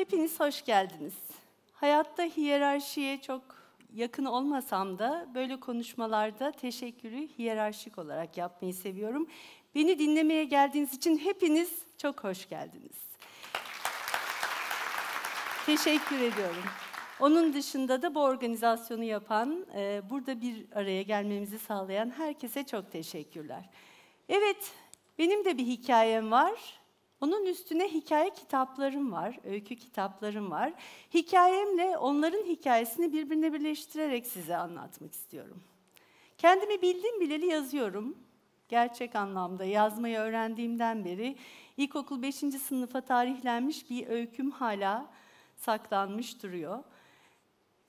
Hepiniz hoş geldiniz. Hayatta hiyerarşiye çok yakın olmasam da böyle konuşmalarda teşekkürü hiyerarşik olarak yapmayı seviyorum. Beni dinlemeye geldiğiniz için hepiniz çok hoş geldiniz. Teşekkür ediyorum. Onun dışında da bu organizasyonu yapan, burada bir araya gelmemizi sağlayan herkese çok teşekkürler. Evet, benim de bir hikayem var. Onun üstüne hikaye kitaplarım var, öykü kitaplarım var. Hikayemle onların hikayesini birbirine birleştirerek size anlatmak istiyorum. Kendimi bildim bileli yazıyorum. Gerçek anlamda yazmayı öğrendiğimden beri ilkokul 5. sınıfa tarihlenmiş bir öyküm hala saklanmış duruyor.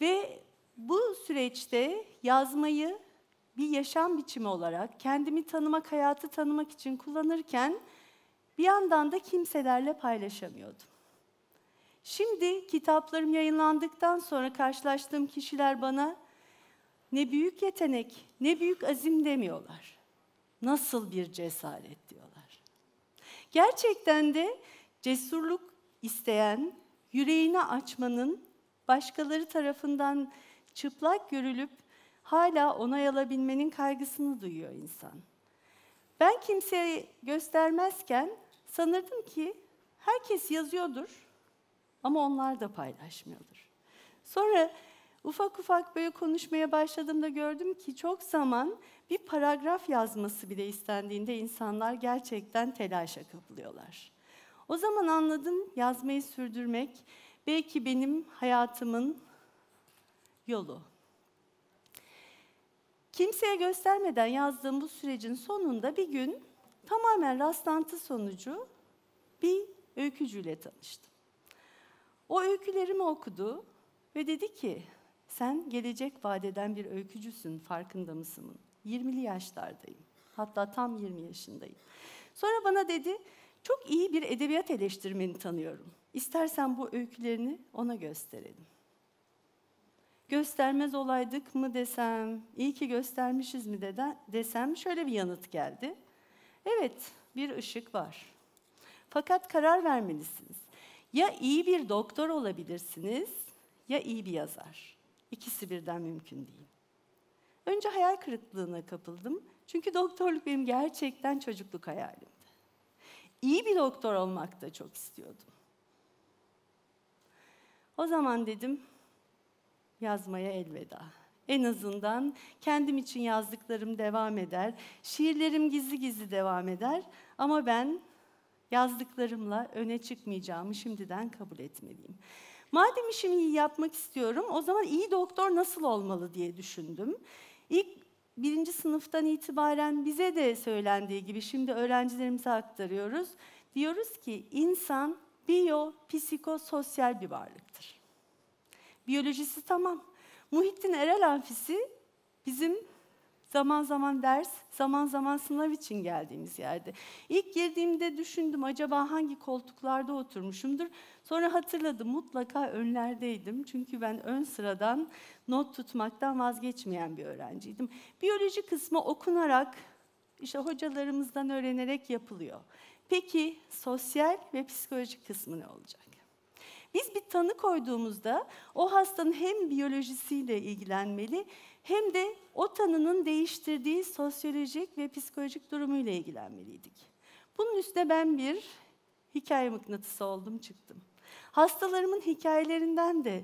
Ve bu süreçte yazmayı bir yaşam biçimi olarak kendimi tanımak, hayatı tanımak için kullanırken bir yandan da kimselerle paylaşamıyordum. Şimdi kitaplarım yayınlandıktan sonra karşılaştığım kişiler bana ne büyük yetenek, ne büyük azim demiyorlar. Nasıl bir cesaret diyorlar. Gerçekten de cesurluk isteyen, yüreğini açmanın başkaları tarafından çıplak görülüp hala onay alabilmenin kaygısını duyuyor insan. Ben kimseye göstermezken sanırdım ki herkes yazıyordur ama onlar da paylaşmıyordur. Sonra ufak ufak böyle konuşmaya başladığımda gördüm ki çok zaman bir paragraf yazması bile istendiğinde insanlar gerçekten telaşa kapılıyorlar. O zaman anladım yazmayı sürdürmek belki benim hayatımın yolu. Kimseye göstermeden yazdığım bu sürecin sonunda bir gün tamamen rastlantı sonucu bir öykücüyle tanıştım. O öykülerimi okudu ve dedi ki, sen gelecek vadeden bir öykücüsün, farkında mısın? 20'li yaşlardayım, hatta tam 20 yaşındayım. Sonra bana dedi, çok iyi bir edebiyat eleştirmeni tanıyorum. İstersen bu öykülerini ona gösterelim. Göstermez olaydık mı desem, iyi ki göstermişiz mi desem şöyle bir yanıt geldi. Evet, bir ışık var. Fakat karar vermelisiniz. Ya iyi bir doktor olabilirsiniz, ya iyi bir yazar. İkisi birden mümkün değil. Önce hayal kırıklığına kapıldım. Çünkü doktorluk benim gerçekten çocukluk hayalimdi. İyi bir doktor olmak da çok istiyordum. O zaman dedim, yazmaya elveda. En azından kendim için yazdıklarım devam eder, şiirlerim gizli gizli devam eder ama ben yazdıklarımla öne çıkmayacağımı şimdiden kabul etmeliyim. Madem işimi iyi yapmak istiyorum, o zaman iyi doktor nasıl olmalı diye düşündüm. İlk 1. sınıftan itibaren bize de söylendiği gibi şimdi öğrencilerimize aktarıyoruz. Diyoruz ki insan biyopsikososyal bir varlıktır. Biyolojisi tamam. Muhittin Erel Amfisi bizim zaman zaman ders, zaman zaman sınav için geldiğimiz yerde. İlk girdiğimde düşündüm acaba hangi koltuklarda oturmuşumdur. Sonra hatırladım mutlaka önlerdeydim. Çünkü ben ön sıradan not tutmaktan vazgeçmeyen bir öğrenciydim. Biyoloji kısmı okunarak, işte hocalarımızdan öğrenerek yapılıyor. Peki sosyal ve psikolojik kısmı ne olacak? Biz bir tanı koyduğumuzda o hastanın hem biyolojisiyle ilgilenmeli hem de o tanının değiştirdiği sosyolojik ve psikolojik durumuyla ilgilenmeliydik. Bunun üstüne ben bir hikaye mıknatısı oldum çıktım. Hastalarımın hikayelerinden de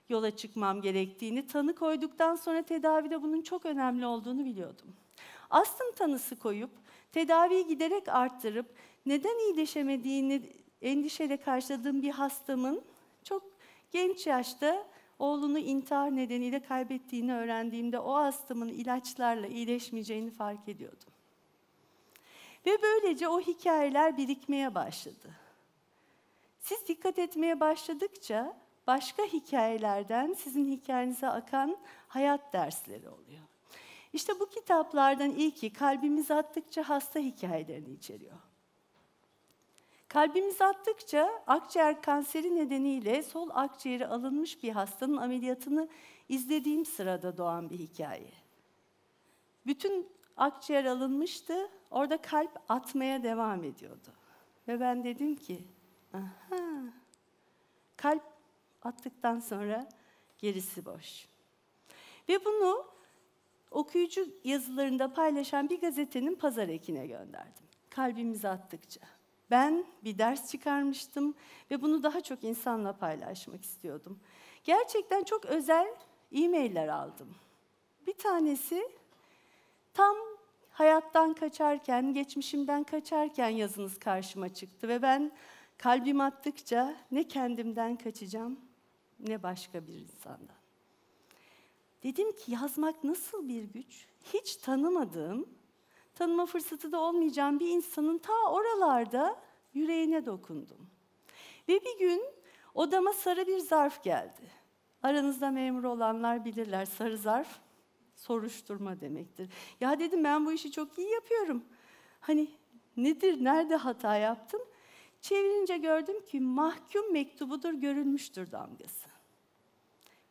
yola çıkmam gerektiğini, tanı koyduktan sonra tedavide bunun çok önemli olduğunu biliyordum. Astım tanısı koyup, tedaviyi giderek arttırıp, neden iyileşemediğini endişeyle karşıladığım bir hastamın çok genç yaşta oğlunu intihar nedeniyle kaybettiğini öğrendiğimde o hastamın ilaçlarla iyileşmeyeceğini fark ediyordum. Ve böylece o hikayeler birikmeye başladı. Siz dikkat etmeye başladıkça başka hikayelerden sizin hikayenize akan hayat dersleri oluyor. İşte bu kitaplardan ilki Kalbimiz Attıkça hasta hikayelerini içeriyor. Kalbimiz attıkça akciğer kanseri nedeniyle sol akciğeri alınmış bir hastanın ameliyatını izlediğim sırada doğan bir hikaye. Bütün akciğer alınmıştı, orada kalp atmaya devam ediyordu. Ve ben dedim ki, aha, Kalp attıktan sonra gerisi boş. Ve bunu okuyucu yazılarında paylaşan bir gazetenin pazar ekine gönderdim. Kalbimizi attıkça. Ben bir ders çıkarmıştım ve bunu daha çok insanla paylaşmak istiyordum. Gerçekten çok özel e-mailler aldım. Bir tanesi tam hayattan kaçarken, geçmişimden kaçarken yazınız karşıma çıktı ve ben kalbim attıkça ne kendimden kaçacağım ne başka bir insandan. Dedim ki yazmak nasıl bir güç? Hiç tanımadığım, tanıma fırsatı da olmayacağım bir insanın ta oralarda yüreğine dokundum. Ve bir gün odama sarı bir zarf geldi. Aranızda memur olanlar bilirler, sarı zarf soruşturma demektir. Ya dedim ben bu işi çok iyi yapıyorum. Hani nedir, nerede hata yaptım? Çevirince gördüm ki mahkum mektubudur, görülmüştür damgası.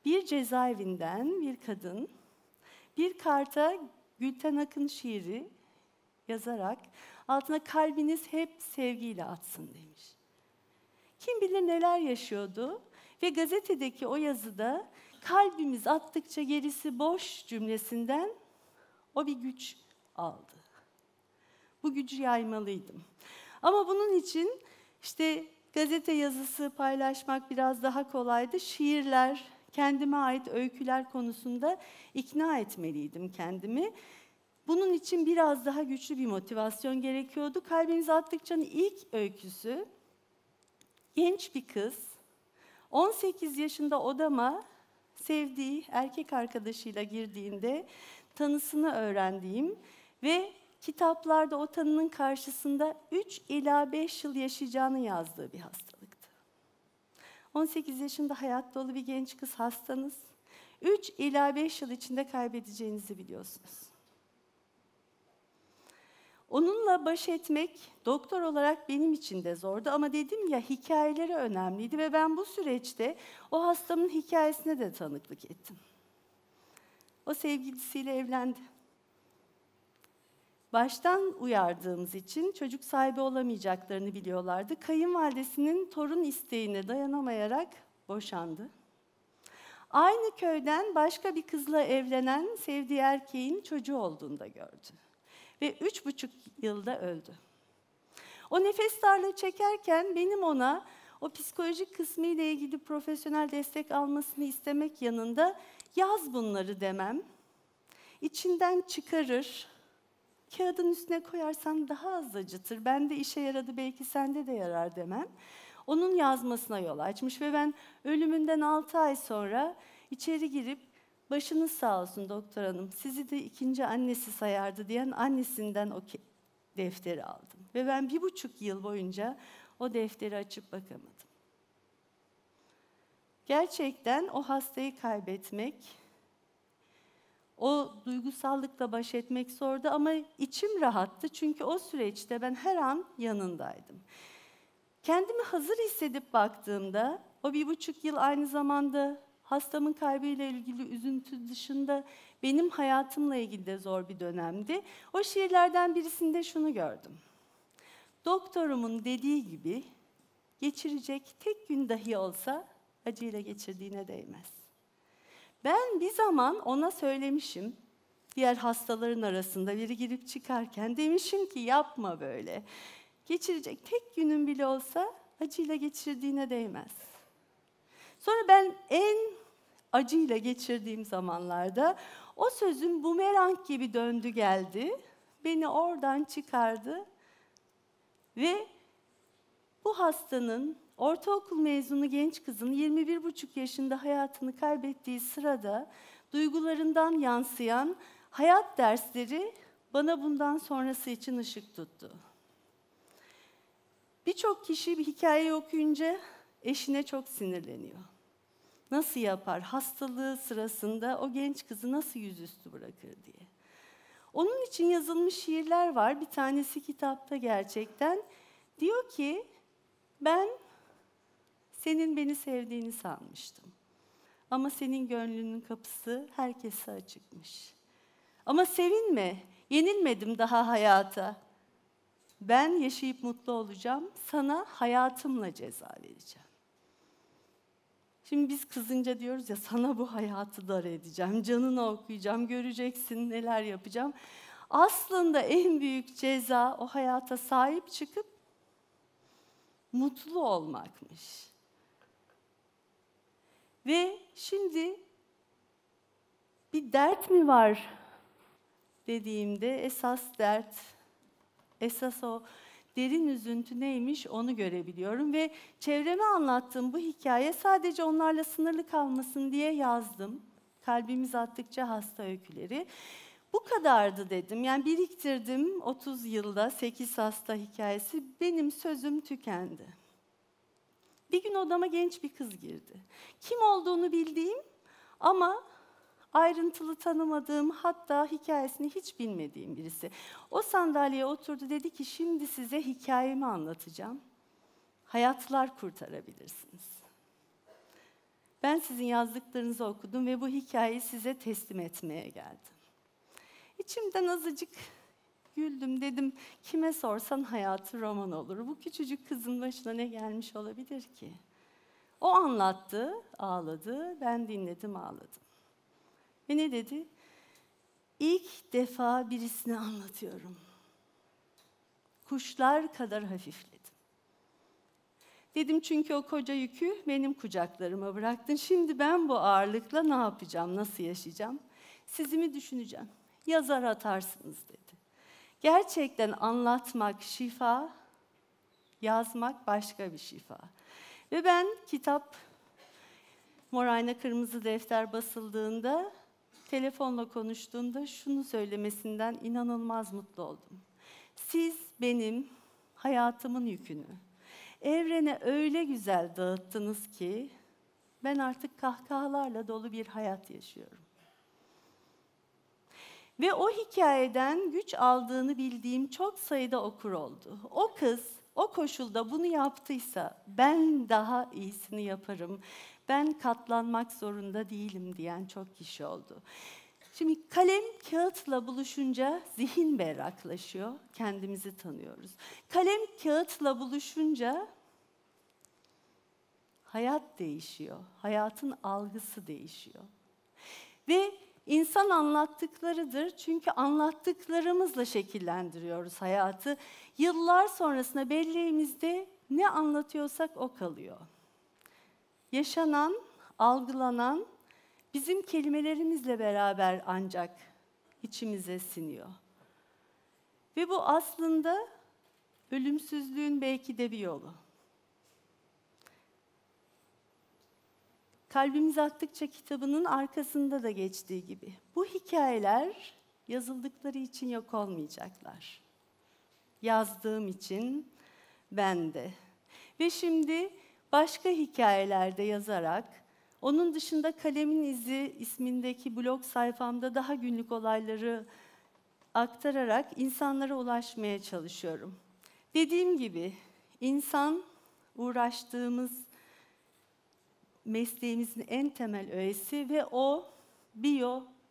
Bir cezaevinden bir kadın bir karta Gülten Akın şiiri yazarak altına kalbiniz hep sevgiyle atsın demiş. Kim bilir neler yaşıyordu ve gazetedeki o yazıda kalbimiz attıkça gerisi boş cümlesinden o bir güç aldı. Bu gücü yaymalıydım. Ama bunun için işte gazete yazısı paylaşmak biraz daha kolaydı. Şiirler, kendime ait öyküler konusunda ikna etmeliydim kendimi. Bunun için biraz daha güçlü bir motivasyon gerekiyordu. Kalbimizi attıkça'nın ilk öyküsü, genç bir kız, 18 yaşında odama sevdiği erkek arkadaşıyla girdiğinde tanısını öğrendiğim ve kitaplarda o tanının karşısında 3 ila 5 yıl yaşayacağını yazdığı bir hastalıktı. 18 yaşında hayat dolu bir genç kız hastanız. 3 ila 5 yıl içinde kaybedeceğinizi biliyorsunuz. Onunla baş etmek doktor olarak benim için de zordu ama dedim ya hikayeleri önemliydi ve ben bu süreçte o hastamın hikayesine de tanıklık ettim. O sevgilisiyle evlendi. Baştan uyardığımız için çocuk sahibi olamayacaklarını biliyorlardı. Kayınvalidesinin torun isteğine dayanamayarak boşandı. Aynı köyden başka bir kızla evlenen sevdiği erkeğin çocuğu olduğunu da gördü. Ve 3,5 yılda öldü. O nefes darlığı çekerken benim ona o psikolojik kısmı ile ilgili profesyonel destek almasını istemek yanında yaz bunları demem, içinden çıkarır, kağıdın üstüne koyarsan daha az acıtır, bende işe yaradı belki sende de yarar demem, onun yazmasına yol açmış ve ben ölümünden 6 ay sonra içeri girip başınız sağ olsun doktor hanım, sizi de ikinci annesi sayardı diyen annesinden o defteri aldım. Ve ben 1,5 yıl boyunca o defteri açıp bakamadım. Gerçekten o hastayı kaybetmek, o duygusallıkla baş etmek zordu ama içim rahattı çünkü o süreçte ben her an yanındaydım. Kendimi hazır hissedip baktığımda, o 1,5 yıl aynı zamanda hastamın kaybıyla ilgili üzüntü dışında benim hayatımla ilgili de zor bir dönemdi. O şiirlerden birisinde şunu gördüm. Doktorumun dediği gibi geçirecek tek gün dahi olsa acıyla geçirdiğine değmez. Ben bir zaman ona söylemişim, diğer hastaların arasında biri girip çıkarken demişim ki yapma böyle. Geçirecek tek günün bile olsa acıyla geçirdiğine değmez. Sonra ben en acıyla geçirdiğim zamanlarda o sözüm bumerang gibi döndü geldi. Beni oradan çıkardı ve bu hastanın ortaokul mezunu genç kızın 21,5 yaşında hayatını kaybettiği sırada duygularından yansıyan hayat dersleri bana bundan sonrası için ışık tuttu. Birçok kişi bir hikayeyi okuyunca eşine çok sinirleniyor. Nasıl yapar? Hastalığı sırasında o genç kızı nasıl yüzüstü bırakır diye. Onun için yazılmış şiirler var. Bir tanesi kitapta gerçekten. Diyor ki, ben senin beni sevdiğini sanmıştım. Ama senin gönlünün kapısı herkese açıkmış. Ama sevinme, yenilmedim daha hayata. Ben yaşayıp mutlu olacağım, sana hayatımla ceza vereceğim. Şimdi biz kızınca diyoruz ya, sana bu hayatı dar edeceğim, canını okuyacağım, göreceksin neler yapacağım. Aslında en büyük ceza o hayata sahip çıkıp mutlu olmakmış. Ve şimdi bir dert mi var dediğimde esas o derin üzüntü neymiş onu görebiliyorum. Ve çevreme anlattığım bu hikaye sadece onlarla sınırlı kalmasın diye yazdım. Kalbimiz attıkça hasta öyküleri. Bu kadardı dedim. Yani biriktirdim 30 yılda 8 hasta hikayesi. Benim sözüm tükendi. Bir gün odama genç bir kız girdi. Kim olduğunu bildiğim ama ayrıntılı tanımadığım, hatta hikayesini hiç bilmediğim birisi. O sandalyeye oturdu, dedi ki şimdi size hikayemi anlatacağım. Hayatlar kurtarabilirsiniz. Ben sizin yazdıklarınızı okudum ve bu hikayeyi size teslim etmeye geldim. İçimden azıcık güldüm, dedim kime sorsan hayatı roman olur. Bu küçücük kızın başına ne gelmiş olabilir ki? O anlattı, ağladı, ben dinledim, ağladım. Ve ne dedi? İlk defa birisine anlatıyorum. Kuşlar kadar hafifledim. Dedim çünkü o koca yükü benim kucaklarıma bıraktın. Şimdi ben bu ağırlıkla ne yapacağım, nasıl yaşayacağım? Sizi mi düşüneceğim? Yazar atarsınız dedi. Gerçekten anlatmak şifa, yazmak başka bir şifa. Ve ben kitap Mor Ayna Kırmızı Defter basıldığında, telefonla konuştuğunda şunu söylemesinden inanılmaz mutlu oldum. Siz benim hayatımın yükünü evrene öyle güzel dağıttınız ki ben artık kahkahalarla dolu bir hayat yaşıyorum. Ve o hikayeden güç aldığını bildiğim çok sayıda okur oldu. O kız o koşulda bunu yaptıysa ben daha iyisini yaparım, ben katlanmak zorunda değilim diyen çok kişi oldu. Şimdi kalem kağıtla buluşunca zihin berraklaşıyor, kendimizi tanıyoruz. Kalem kağıtla buluşunca hayat değişiyor, hayatın algısı değişiyor. Ve insan anlattıklarıdır, çünkü anlattıklarımızla şekillendiriyoruz hayatı. Yıllar sonrasında belleğimizde ne anlatıyorsak o kalıyor. Yaşanan, algılanan bizim kelimelerimizle beraber ancak içimize siniyor. Ve bu aslında ölümsüzlüğün belki de bir yolu. Kalbimiz Attıkça kitabının arkasında da geçtiği gibi bu hikayeler yazıldıkları için yok olmayacaklar. Yazdığım için ben de. Ve şimdi başka hikayelerde yazarak, onun dışında Kalemin İzi ismindeki blog sayfamda daha günlük olayları aktararak insanlara ulaşmaya çalışıyorum. Dediğim gibi insan uğraştığımız mesleğimizin en temel öğesi ve o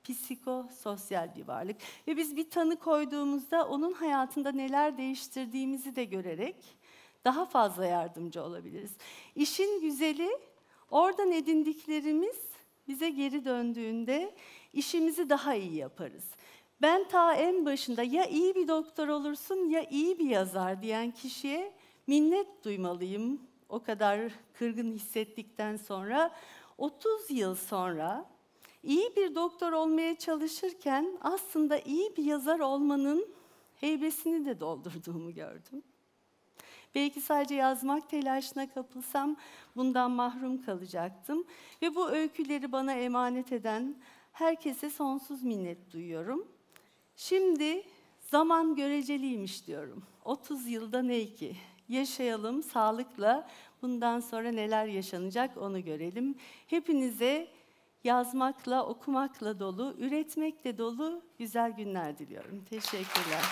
psikososyal bir varlık. Ve biz bir tanı koyduğumuzda onun hayatında neler değiştirdiğimizi de görerek daha fazla yardımcı olabiliriz. İşin güzeli, oradan edindiklerimiz bize geri döndüğünde işimizi daha iyi yaparız. Ben ta en başında ya iyi bir doktor olursun ya iyi bir yazar diyen kişiye minnet duymalıyım. O kadar kırgın hissettikten sonra, 30 yıl sonra iyi bir doktor olmaya çalışırken aslında iyi bir yazar olmanın heybesini de doldurduğumu gördüm. Belki sadece yazmak telaşına kapılsam bundan mahrum kalacaktım. Ve bu öyküleri bana emanet eden herkese sonsuz minnet duyuyorum. Şimdi zaman göreceliymiş diyorum. 30 yılda ne ki? Yaşayalım sağlıkla, bundan sonra neler yaşanacak onu görelim. Hepinize yazmakla, okumakla dolu, üretmekle dolu güzel günler diliyorum. Teşekkürler.